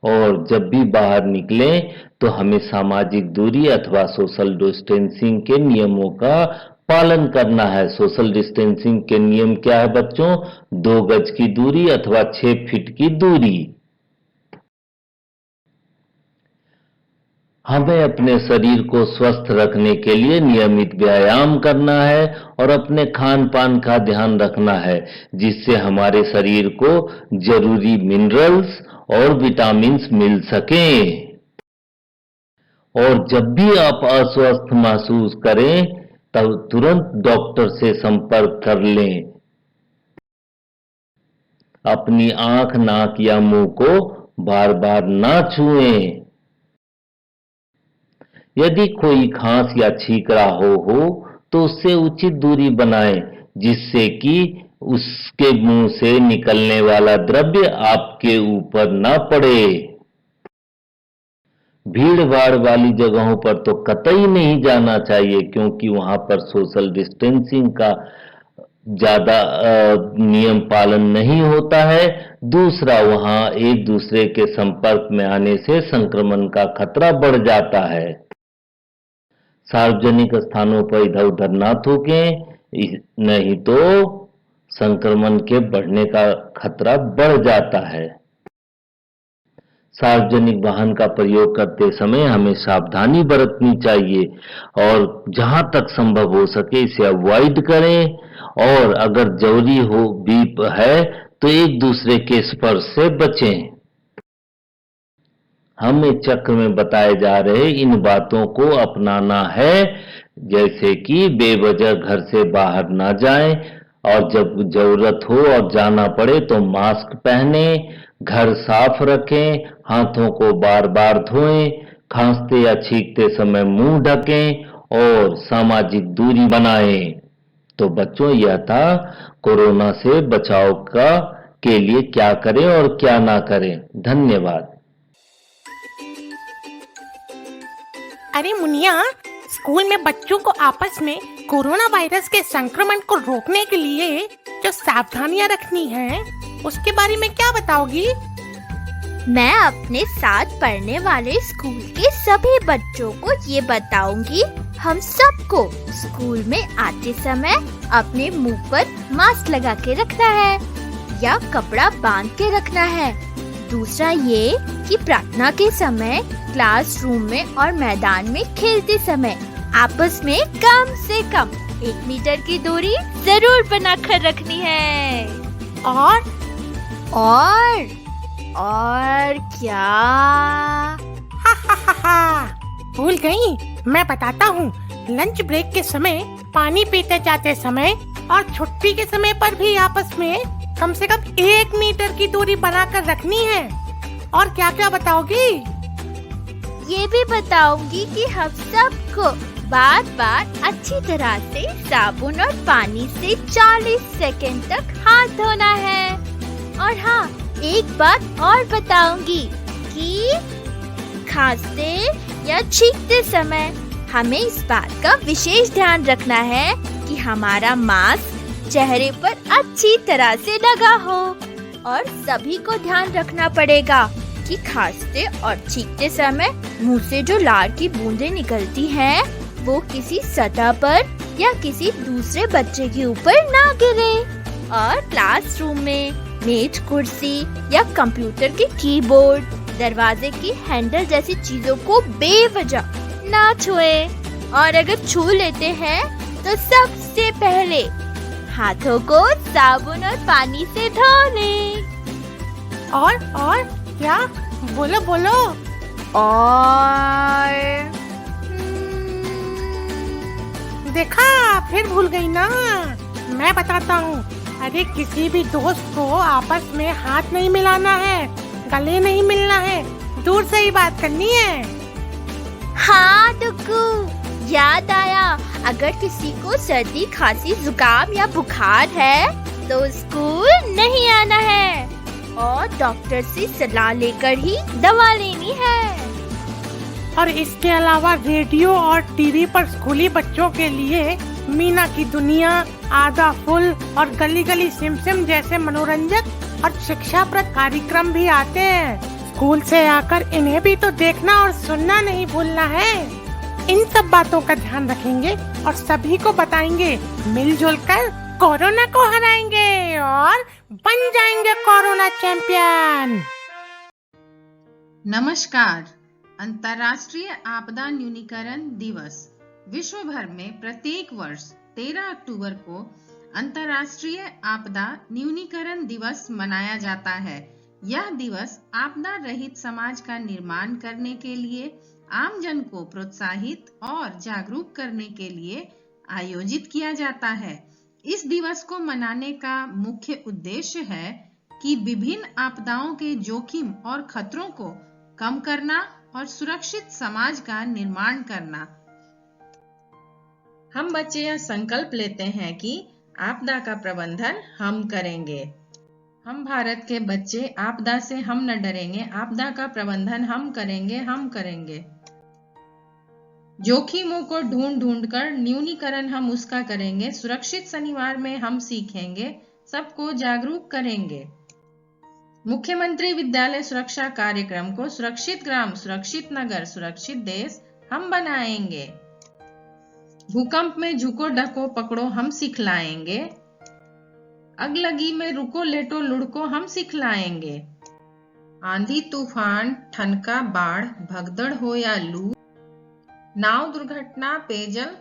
और जब भी बाहर निकलें तो हमें सामाजिक दूरी अथवा सोशल डिस्टेंसिंग के नियमों का पालन करना है। सोशल डिस्टेंसिंग के नियम क्या है बच्चों? 2 गज की दूरी अथवा 6 फीट की दूरी। हमें अपने शरीर को स्वस्थ रखने के लिए नियमित व्यायाम करना है और अपने खान पान का ध्यान रखना है, जिससे हमारे शरीर को जरूरी मिनरल्स और विटामिन्स मिल सकें। और जब भी आप अस्वस्थ महसूस करें तब तुरंत डॉक्टर से संपर्क कर लें। अपनी आंख, नाक या मुंह को बार बार ना छुएं। यदि कोई खांस या छींक रहा हो तो उससे उचित दूरी बनाएं, जिससे कि उसके मुंह से निकलने वाला द्रव्य आपके ऊपर ना पड़े। भीड़ भाड़ वाली जगहों पर तो कतई नहीं जाना चाहिए, क्योंकि वहां पर सोशल डिस्टेंसिंग का ज्यादा नियम पालन नहीं होता है। दूसरा, वहां एक दूसरे के संपर्क में आने से संक्रमण का खतरा बढ़ जाता है। सार्वजनिक स्थानों पर इधर उधर ना थूकें, नहीं तो संक्रमण के बढ़ने का खतरा बढ़ जाता है। सार्वजनिक वाहन का प्रयोग करते समय हमें सावधानी बरतनी चाहिए और जहां तक संभव हो सके इसे अवॉइड करें, और अगर जरूरी हो भी है तो एक दूसरे के स्पर्श से बचें। हमें चक्र में बताए जा रहे इन बातों को अपनाना है, जैसे कि बेवजह घर से बाहर ना जाएं और जब जरूरत हो और जाना पड़े तो मास्क पहनें, घर साफ रखें, हाथों को बार बार धोएं, खांसते या छींकते समय मुंह ढकें और सामाजिक दूरी बनाएं। तो बच्चों, यह था कोरोना से बचाव के लिए क्या करें और क्या ना करें। धन्यवाद। अरे मुनिया, स्कूल में बच्चों को आपस में कोरोना वायरस के संक्रमण को रोकने के लिए जो सावधानियां रखनी है उसके बारे में क्या बताओगी? मैं अपने साथ पढ़ने वाले स्कूल के सभी बच्चों को ये बताऊंगी। हम सबको स्कूल में आते समय अपने मुंह पर मास्क लगा के रखना है या कपड़ा बांध के रखना है। दूसरा ये कि प्रार्थना के समय, क्लासरूम में और मैदान में खेलते समय आपस में कम से कम 1 मीटर की दूरी जरूर बनाकर रखनी है। और क्या? भूल गई, मैं बताता हूँ। लंच ब्रेक के समय, पानी पीते जाते समय और छुट्टी के समय पर भी आपस में कम से कम 1 मीटर की दूरी बनाकर रखनी है। और क्या क्या बताओगी? ये भी बताऊंगी कि हम सबको बार बार अच्छी तरह से साबुन और पानी से 40 सेकंड तक हाथ धोना है। और हाँ, एक बात और बताऊंगी कि खांसते या छींकते समय हमें इस बात का विशेष ध्यान रखना है कि हमारा मास्क चेहरे पर अच्छी तरह से लगा हो। और सभी को ध्यान रखना पड़ेगा कि खांसते और छींकते समय मुंह से जो लार की बूंदें निकलती हैं वो किसी सतह पर या किसी दूसरे बच्चे के ऊपर ना गिरे। और क्लासरूम में मेज, कुर्सी या कंप्यूटर के कीबोर्ड, दरवाजे की हैंडल जैसी चीजों को बेवजह ना छुए। और अगर छू लेते हैं तो सबसे पहले हाथों को साबुन और पानी से धो लें। और क्या? बोलो बोलो। और देखा, फिर भूल गई ना। मैं बताता हूँ। अरे किसी भी दोस्त को आपस में हाथ नहीं मिलाना है, गले नहीं मिलना है, दूर से ही बात करनी है। हाँ डुगू, याद आया, अगर किसी को सर्दी, खांसी, जुकाम या बुखार है तो स्कूल नहीं आना है और डॉक्टर से सलाह लेकर ही दवा लेनी है। और इसके अलावा रेडियो और टीवी पर स्कूली बच्चों के लिए मीना की दुनिया, आधा फुल और गली गली सिम सिम जैसे मनोरंजक और शिक्षाप्रद कार्यक्रम भी आते हैं। स्कूल से आकर इन्हें भी तो देखना और सुनना नहीं भूलना है। इन सब बातों का ध्यान रखेंगे और सभी को बताएंगे। मिलजुल कर कोरोना को हराएंगे और बन जाएंगे कोरोना चैंपियन। नमस्कार। अंतर्राष्ट्रीय आपदा न्यूनीकरण दिवस विश्व भर में प्रत्येक वर्ष 13 अक्टूबर को अंतर्राष्ट्रीय आपदा न्यूनीकरण दिवस मनाया जाता है। यह दिवस आपदा रहित समाज का निर्माण करने के लिए, आम जन को प्रोत्साहित और जागरूक करने के लिए आयोजित किया जाता है। इस दिवस को मनाने का मुख्य उद्देश्य है कि विभिन्न आपदाओं के जोखिम और खतरों को कम करना और सुरक्षित समाज का निर्माण करना। हम बच्चे यह संकल्प लेते हैं कि आपदा का प्रबंधन हम करेंगे। हम भारत के बच्चे आपदा से हम न डरेंगे, आपदा का प्रबंधन हम करेंगे। जोखिमों को ढूंढ कर न्यूनीकरण हम उसका करेंगे। सुरक्षित शनिवार में हम सीखेंगे, सबको जागरूक करेंगे। मुख्यमंत्री विद्यालय सुरक्षा कार्यक्रम को सुरक्षित ग्राम, सुरक्षित नगर, सुरक्षित देश हम बनाएंगे। भूकंप में झुको ढको पकड़ो हम सिखलाएंगे। अगलगी में रुको लेटो लुढ़को हम सिखलाएंगे। आंधी तूफान, ठनका, बाढ़, भगदड़ हो या लू, नाव दुर्घटना, पेयजल,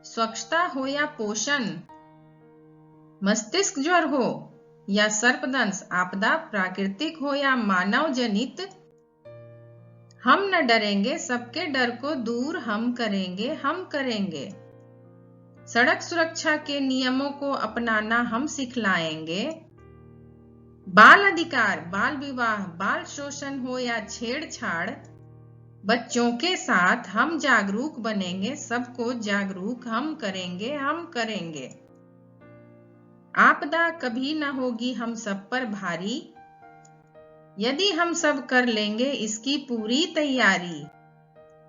स्वच्छता हो या पोषण, मस्तिष्क ज्वर हो या सर्पदंश, आपदा प्राकृतिक हो या मानव जनित, हम न डरेंगे, सबके डर को दूर हम करेंगे। सड़क सुरक्षा के नियमों को अपनाना हम सिखलाएंगे। बाल अधिकार, बाल विवाह, बाल शोषण हो या छेड़छाड़, बच्चों के साथ हम जागरूक बनेंगे, सबको जागरूक हम करेंगे। आपदा कभी न होगी हम सब पर भारी, यदि हम सब कर लेंगे इसकी पूरी तैयारी।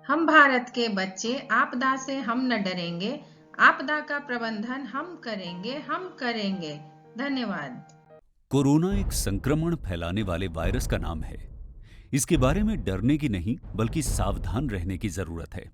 हम भारत के बच्चे आपदा से हम न डरेंगे, आपदा का प्रबंधन हम करेंगे। धन्यवाद। कोरोना एक संक्रमण फैलाने वाले वायरस का नाम है। इसके बारे में डरने की नहीं बल्कि सावधान रहने की जरूरत है।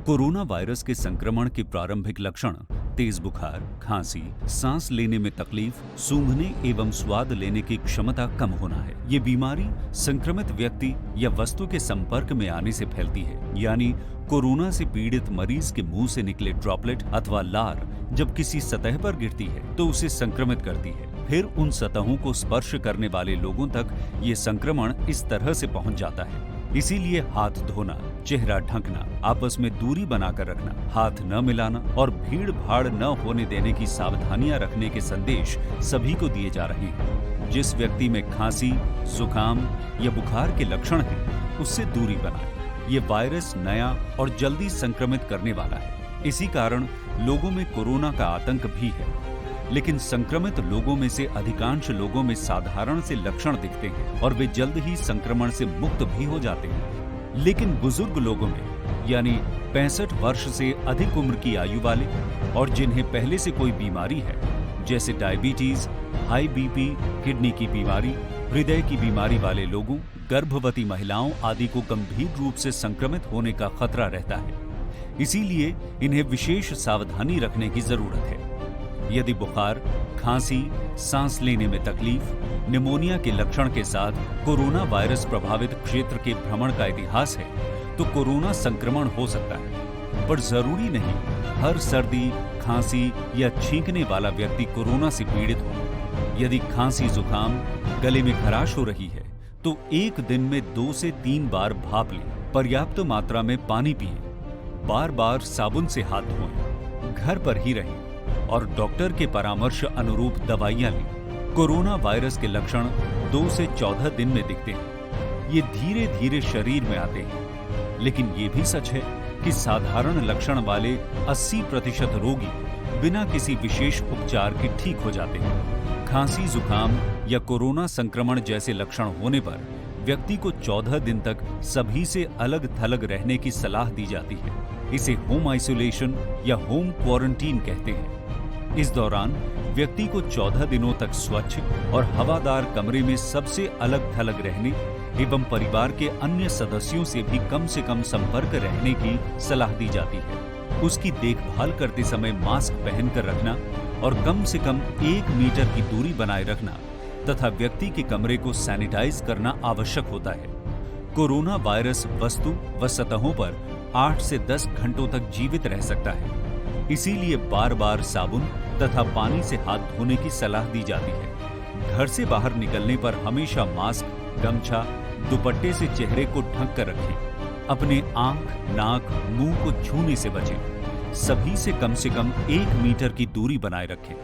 कोरोना वायरस के संक्रमण के प्रारंभिक लक्षण तेज बुखार, खांसी, सांस लेने में तकलीफ, सूंघने एवं स्वाद लेने की क्षमता कम होना है। ये बीमारी संक्रमित व्यक्ति या वस्तु के संपर्क में आने से फैलती है, यानी कोरोना से पीड़ित मरीज के मुंह से निकले ड्रॉपलेट अथवा लार जब किसी सतह पर गिरती है तो उसे संक्रमित करती है। फिर उन सतहों को स्पर्श करने वाले लोगों तक ये संक्रमण इस तरह से पहुंच जाता है। इसीलिए हाथ धोना, चेहरा ढकना, आपस में दूरी बनाकर रखना, हाथ न मिलाना और भीड़ भाड़ न होने देने की सावधानियां रखने के संदेश सभी को दिए जा रहे हैं। जिस व्यक्ति में खांसी, जुकाम या बुखार के लक्षण हैं, उससे दूरी बनाएं। ये वायरस नया और जल्दी संक्रमित करने वाला है। इसी कारण लोगों में कोरोना का आतंक भी है। लेकिन संक्रमित लोगों में से अधिकांश लोगों में साधारण से लक्षण दिखते हैं और वे जल्द ही संक्रमण से मुक्त भी हो जाते हैं। लेकिन बुजुर्ग लोगों में, यानी 65 वर्ष से अधिक उम्र की आयु वाले और जिन्हें पहले से कोई बीमारी है, जैसे डायबिटीज, हाई बीपी, किडनी की बीमारी, हृदय की बीमारी वाले लोगों, गर्भवती महिलाओं आदि को गंभीर रूप से संक्रमित होने का खतरा रहता है। इसीलिए इन्हें विशेष सावधानी रखने की जरूरत है। यदि बुखार, खांसी, सांस लेने में तकलीफ, निमोनिया के लक्षण के साथ कोरोना वायरस प्रभावित क्षेत्र के भ्रमण का इतिहास है तो कोरोना संक्रमण हो सकता है। पर जरूरी नहीं हर सर्दी, खांसी या छींकने वाला व्यक्ति कोरोना से पीड़ित हो। यदि खांसी, जुकाम, गले में खराश हो रही है तो एक दिन में 2 से 3 बार भाप लें। पर्याप्त मात्रा में पानी पिएं, बार बार साबुन से हाथ धोएं, घर पर ही रहें और डॉक्टर के परामर्श अनुरूप दवाइयां लें। कोरोना वायरस के लक्षण 2 से 14 दिन में दिखते हैं। ये धीरे धीरे शरीर में आते हैं, लेकिन ये भी सच है कि साधारण लक्षण वाले 80% रोगी बिना किसी विशेष उपचार के ठीक हो जाते हैं। खांसी, जुकाम या कोरोना संक्रमण जैसे लक्षण होने पर व्यक्ति को 14 दिन तक सभी से अलग थलग रहने की सलाह दी जाती है। इसे होम आइसोलेशन या होम क्वारंटीन कहते हैं। इस दौरान व्यक्ति को 14 दिनों तक स्वच्छ और हवादार कमरे में सबसे अलग थलग रहने एवं परिवार के अन्य सदस्यों से भी कम से कम संपर्क रहने की सलाह दी जाती है। उसकी देखभाल करते समय मास्क पहनकर रखना और कम से कम 1 मीटर की दूरी बनाए रखना तथा व्यक्ति के कमरे को सैनिटाइज करना आवश्यक होता है। कोरोना वायरस वस्तु व सतहों पर 8 से 10 घंटों तक जीवित रह सकता है। इसीलिए बार बार साबुन तथा पानी से हाथ धोने की सलाह दी जाती है। घर से बाहर निकलने पर हमेशा मास्क, गमछा, दुपट्टे से चेहरे को ढक कर रखें। अपने आंख, नाक, मुंह को छूने से बचें। सभी से कम 1 मीटर की दूरी बनाए रखें।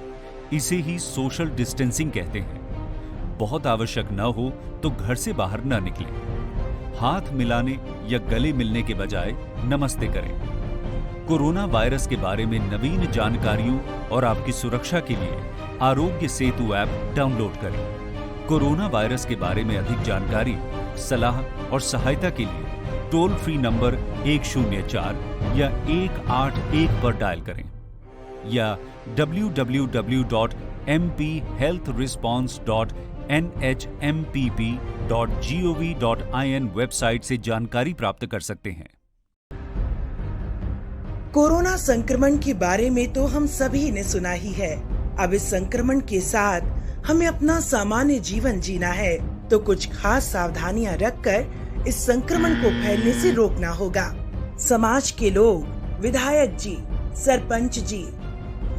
इसे ही सोशल डिस्टेंसिंग कहते हैं। बहुत आवश्यक न हो तो घर से बाहर न निकलें। हाथ मिलाने या गले मिलने के बजाय नमस्ते करें। कोरोना वायरस के बारे में नवीन जानकारियों और आपकी सुरक्षा के लिए आरोग्य सेतु ऐप डाउनलोड करें। कोरोना वायरस के बारे में अधिक जानकारी, सलाह और सहायता के लिए टोल फ्री नंबर 104 या 181 पर डायल करें या www.mphealthresponse.nhmpp.gov.in वेबसाइट से जानकारी प्राप्त कर सकते हैं। कोरोना संक्रमण के बारे में तो हम सभी ने सुना ही है। अब इस संक्रमण के साथ हमें अपना सामान्य जीवन जीना है तो कुछ खास सावधानियां रखकर इस संक्रमण को फैलने से रोकना होगा। समाज के लोग, विधायक जी, सरपंच जी,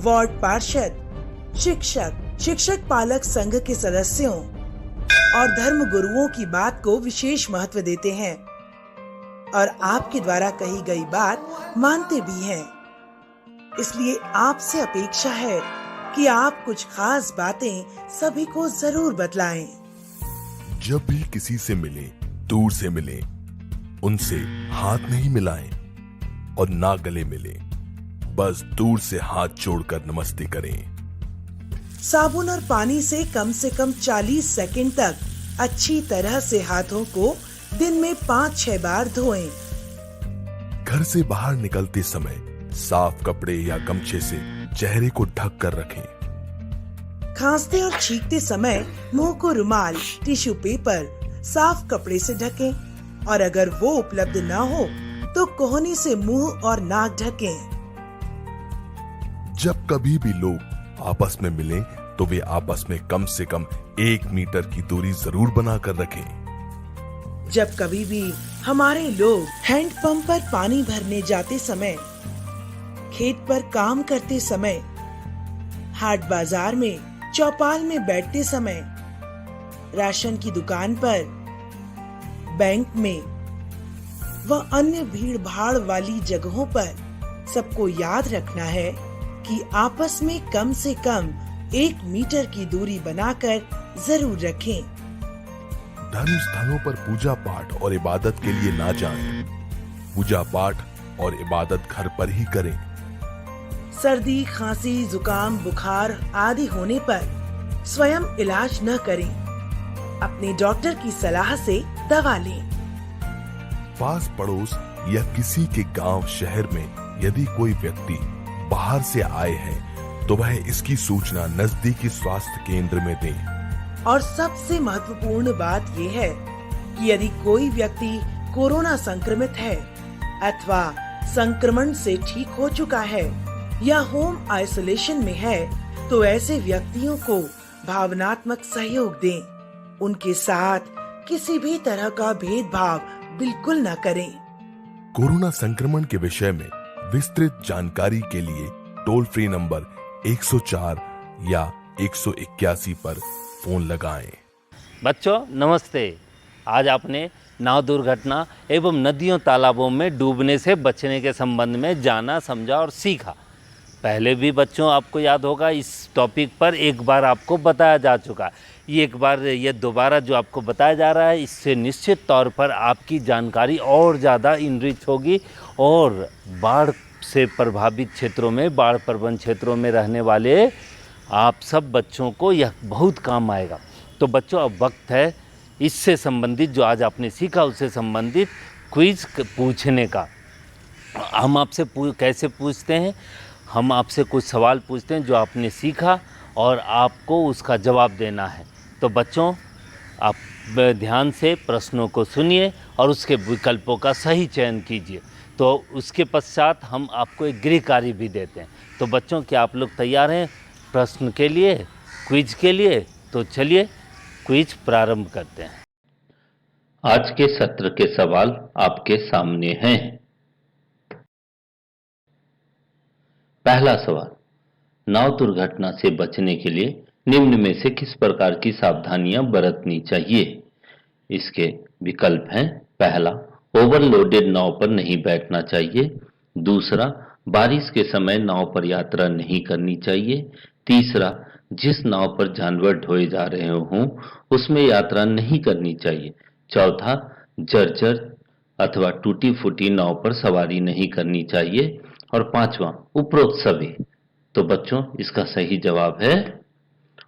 वार्ड पार्षद, शिक्षक पालक संघ के सदस्यों और धर्म गुरुओं की बात को विशेष महत्व देते हैं और आपके द्वारा कही गई बात मानते भी हैं। इसलिए आपसे अपेक्षा है कि आप कुछ खास बातें सभी को जरूर बतलाएं। जब भी किसी से मिलें, दूर से मिलें, उनसे हाथ नहीं मिलाएं और ना गले मिलें, बस दूर से हाथ जोड़कर नमस्ते करें। साबुन और पानी से कम 40 सेकंड तक अच्छी तरह से हाथों को दिन में 5-6 बार धोएं। घर से बाहर निकलते समय साफ कपड़े या गमछे से चेहरे को ढक कर रखें। खांसते और छींकते समय मुंह को रुमाल, टिश्यू पेपर, साफ कपड़े से ढकें और अगर वो उपलब्ध न हो तो कोहनी से मुंह और नाक ढकें। जब कभी भी लोग आपस में मिलें तो वे आपस में कम से कम 1 मीटर की दूरी जरूर बनाकर रखें। जब कभी भी हमारे लोग हैंडपंप पर पानी भरने जाते समय, खेत पर काम करते समय, हाट बाजार में चौपाल में बैठते समय, राशन की दुकान पर, बैंक में व अन्य भीड़ भाड़ वाली जगहों पर सबको याद रखना है कि आपस में कम से कम 1 मीटर की दूरी बनाकर जरूर रखें। धर्म स्थलों पर पूजा पाठ और इबादत के लिए ना जाएं। पूजा पाठ और इबादत घर पर ही करें। सर्दी, खांसी, जुकाम, बुखार आदि होने पर स्वयं इलाज न करें। अपने डॉक्टर की सलाह से दवा लें। पास पड़ोस या किसी के गांव, शहर में यदि कोई व्यक्ति बाहर से आए हैं तो वह इसकी सूचना नजदीकी स्वास्थ्य केंद्र में दें। और सबसे महत्वपूर्ण बात यह है कि यदि कोई व्यक्ति कोरोना संक्रमित है अथवा संक्रमण से ठीक हो चुका है या होम आइसोलेशन में है तो ऐसे व्यक्तियों को भावनात्मक सहयोग दें। उनके साथ किसी भी तरह का भेदभाव बिल्कुल न करें। कोरोना संक्रमण के विषय में विस्तृत जानकारी के लिए टोल फ्री नंबर 104 या 181 पर फोन लगाएं। बच्चों नमस्ते। आज आपने नाव दुर्घटना एवं नदियों तालाबों में डूबने से बचने के संबंध में जाना, समझा और सीखा। पहले भी बच्चों आपको याद होगा इस टॉपिक पर एक बार आपको बताया जा चुका। ये दोबारा जो आपको बताया जा रहा है, इससे निश्चित तौर पर आपकी जानकारी और ज़्यादा इनरिच होगी और बाढ़ से प्रभावित क्षेत्रों में, बाढ़ प्रवण क्षेत्रों में रहने वाले आप सब बच्चों को यह बहुत काम आएगा। तो बच्चों अब वक्त है इससे संबंधित, जो आज आपने सीखा उससे संबंधित क्विज पूछने का। हम आपसे कैसे पूछते हैं? हम आपसे कुछ सवाल पूछते हैं जो आपने सीखा और आपको उसका जवाब देना है। तो बच्चों आप ध्यान से प्रश्नों को सुनिए और उसके विकल्पों का सही चयन कीजिए। तो उसके पश्चात हम आपको एक गृह कार्य भी देते हैं। तो बच्चों क्या आप लोग तैयार हैं प्रश्न के लिए, क्विज के लिए? तो चलिए क्विज प्रारंभ करते हैं। आज के सत्र के सवाल आपके सामने हैं। पहला सवाल, नाव दुर्घटना से बचने के लिए निम्न में से किस प्रकार की सावधानियां बरतनी चाहिए? इसके विकल्प हैं। पहला, ओवरलोडेड नाव पर नहीं बैठना चाहिए। दूसरा, बारिश के समय नाव पर यात्रा नहीं करनी चाहिए। तीसरा, जिस नाव पर जानवर ढोए जा रहे हों उसमें यात्रा नहीं करनी चाहिए। चौथा, जर्जर अथवा टूटी फूटी नाव पर सवारी नहीं करनी चाहिए। और पांचवा, उपरोक्त सभी। तो बच्चों इसका सही जवाब है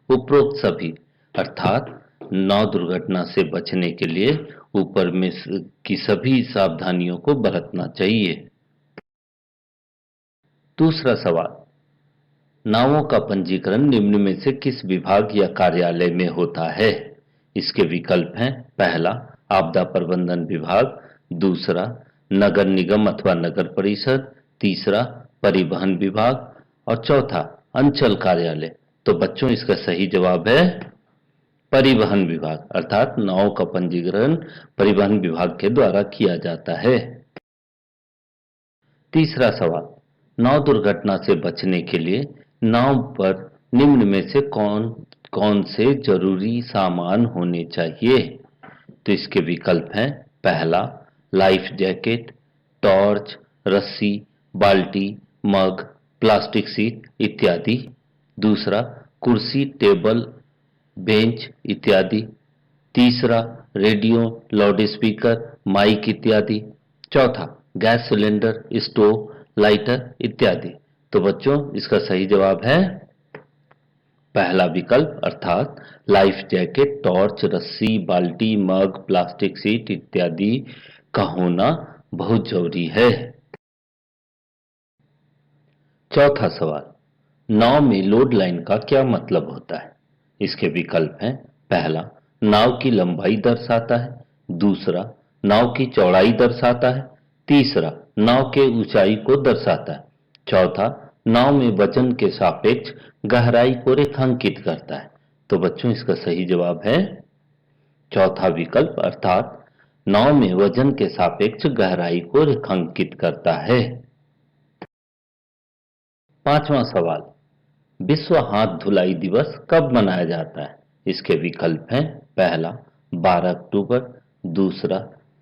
उपरोक्त सभी, अर्थात नाव दुर्घटना से बचने के लिए ऊपर में की सभी सावधानियों को बरतना चाहिए। दूसरा सवाल, नावों का पंजीकरण निम्न में से किस विभाग या कार्यालय में होता है? इसके विकल्प हैं। पहला, आपदा प्रबंधन विभाग। दूसरा, नगर निगम अथवा नगर परिषद। तीसरा, परिवहन विभाग। और चौथा, अंचल कार्यालय। तो बच्चों इसका सही जवाब है परिवहन विभाग, अर्थात नाव का पंजीकरण परिवहन विभाग के द्वारा किया जाता है। तीसरा सवाल, नाव दुर्घटना से बचने के लिए नाव पर निम्न में से कौन कौन से जरूरी सामान होने चाहिए? तो इसके विकल्प हैं। पहला, लाइफ जैकेट, टॉर्च, रस्सी, बाल्टी, मग, प्लास्टिक सीट इत्यादि। दूसरा, कुर्सी, टेबल, बेंच इत्यादि। तीसरा, रेडियो, लाउड स्पीकर, माइक इत्यादि। चौथा, गैस सिलेंडर, स्टोव, लाइटर इत्यादि। तो बच्चों इसका सही जवाब है पहला विकल्प, अर्थात लाइफ जैकेट, टॉर्च, रस्सी, बाल्टी, मग, प्लास्टिक सीट इत्यादि का होना बहुत जरूरी है। चौथा सवाल, नाव में लोड लाइन का क्या मतलब होता है? इसके विकल्प हैं। पहला, नाव की लंबाई दर्शाता है। दूसरा, नाव की चौड़ाई दर्शाता है। तीसरा, नाव के ऊंचाई को दर्शाता है। चौथा, नाव में वजन के सापेक्ष गहराई को रेखांकित करता है। तो बच्चों इसका सही जवाब है चौथा विकल्प, अर्थात नाव में वजन के सापेक्ष गहराई को रेखांकित करता है। पांचवा सवाल, विश्व हाथ धुलाई दिवस कब मनाया जाता है? इसके विकल्प हैं। पहला, 12 अक्टूबर। दूसरा,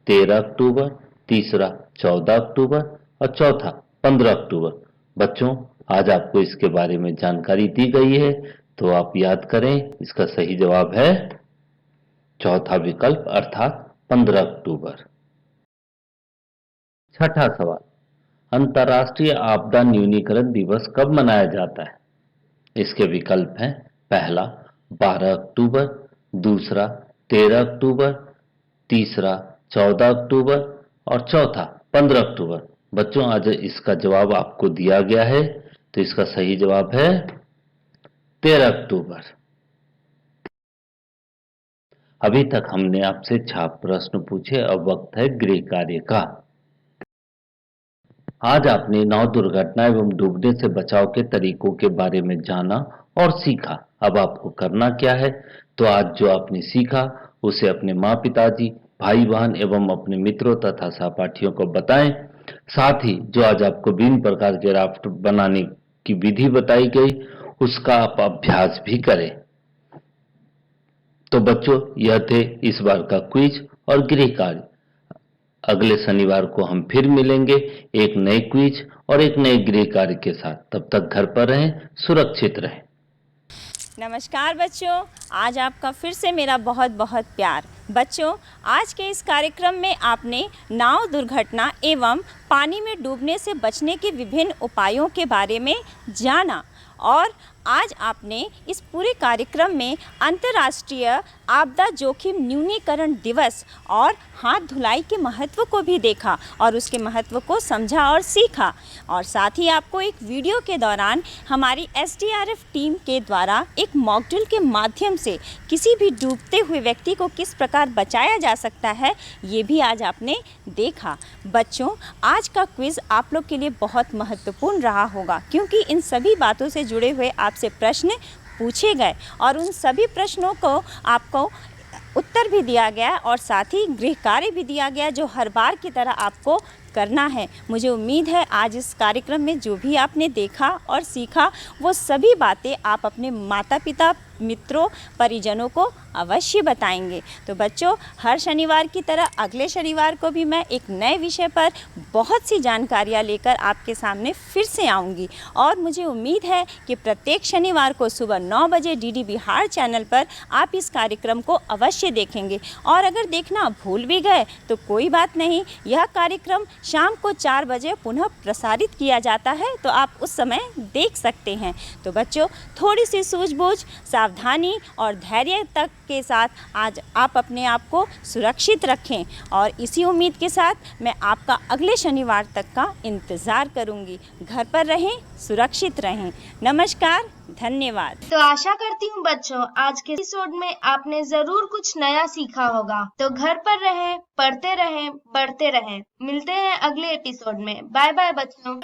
13 अक्टूबर। तीसरा, 14 अक्टूबर। और चौथा, 15 अक्टूबर। बच्चों आज आपको इसके बारे में जानकारी दी गई है, तो आप याद करें। इसका सही जवाब है चौथा विकल्प, अर्थात 15 अक्टूबर। छठा सवाल, अंतर्राष्ट्रीय आपदा न्यूनीकरण दिवस कब मनाया जाता है? इसके विकल्प हैं। पहला, 12 अक्टूबर। दूसरा, 13 अक्टूबर। तीसरा, 14 अक्टूबर। और चौथा, 15 अक्टूबर। बच्चों आज इसका जवाब आपको दिया गया है, तो इसका सही जवाब है 13 अक्टूबर। अभी तक हमने आपसे 6 प्रश्न पूछे। अब वक्त है गृह कार्य का। आज आपने नाव दुर्घटना एवं डूबने से बचाव के तरीकों के बारे में जाना और सीखा। अब आपको करना क्या है? तो आज जो आपने सीखा उसे अपने माँ पिताजी, भाई बहन एवं अपने मित्रों तथा सहपाठियों को बताएं। साथ ही जो आज आपको विभिन्न प्रकार के राफ्ट बनाने की विधि बताई गई उसका आप अभ्यास भी करें। तो बच्चों, यह थे इस बार का क्विज और गृह कार्य। अगले शनिवार को हम फिर मिलेंगे एक नए क्विज और एक नए गृह कार्य के साथ। तब तक घर पर रहें, सुरक्षित रहें। नमस्कार बच्चों, आज आपका फिर से मेरा बहुत बहुत प्यार। बच्चों, आज के इस कार्यक्रम में आपने नाव दुर्घटना एवं पानी में डूबने से बचने के विभिन्न उपायों के बारे में जाना और आज आपने इस पूरे कार्यक्रम में अंतर्राष्ट्रीय आपदा जोखिम न्यूनीकरण दिवस और हाथ धुलाई के महत्व को भी देखा और उसके महत्व को समझा और सीखा। और साथ ही आपको एक वीडियो के दौरान हमारी SDRF टीम के द्वारा एक मॉक ड्रिल के माध्यम से किसी भी डूबते हुए व्यक्ति को किस प्रकार बचाया जा सकता है, ये भी आज आपने देखा। बच्चों, आज का क्विज़ आप लोग के लिए बहुत महत्वपूर्ण रहा होगा क्योंकि इन सभी बातों से जुड़े हुए आपसे प्रश्न पूछे गए और उन सभी प्रश्नों को आपको उत्तर भी दिया गया और साथ ही गृह कार्य भी दिया गया जो हर बार की तरह आपको करना है। मुझे उम्मीद है आज इस कार्यक्रम में जो भी आपने देखा और सीखा वो सभी बातें आप अपने माता पिता, मित्रों, परिजनों को अवश्य बताएंगे। तो बच्चों, हर शनिवार की तरह अगले शनिवार को भी मैं एक नए विषय पर बहुत सी जानकारियाँ लेकर आपके सामने फिर से आऊँगी और मुझे उम्मीद है कि प्रत्येक शनिवार को सुबह 9 बजे DD बिहार चैनल पर आप इस कार्यक्रम को अवश्य देखेंगे। और अगर देखना भूल भी गए तो कोई बात नहीं, यह कार्यक्रम शाम को 4 बजे पुनः प्रसारित किया जाता है, तो आप उस समय देख सकते हैं। तो बच्चों, थोड़ी सी सूझबूझ, सावधानी और धैर्य तक के साथ आज आप अपने आप को सुरक्षित रखें और इसी उम्मीद के साथ मैं आपका अगले शनिवार तक का इंतज़ार करूंगी। घर पर रहें, सुरक्षित रहें। नमस्कार, धन्यवाद। तो आशा करती हूँ बच्चों आज के एपिसोड में आपने जरूर कुछ नया सीखा होगा। तो घर पर रहें, पढ़ते रहें, बढ़ते रहें। मिलते हैं अगले एपिसोड में। बाय बाय बच्चों।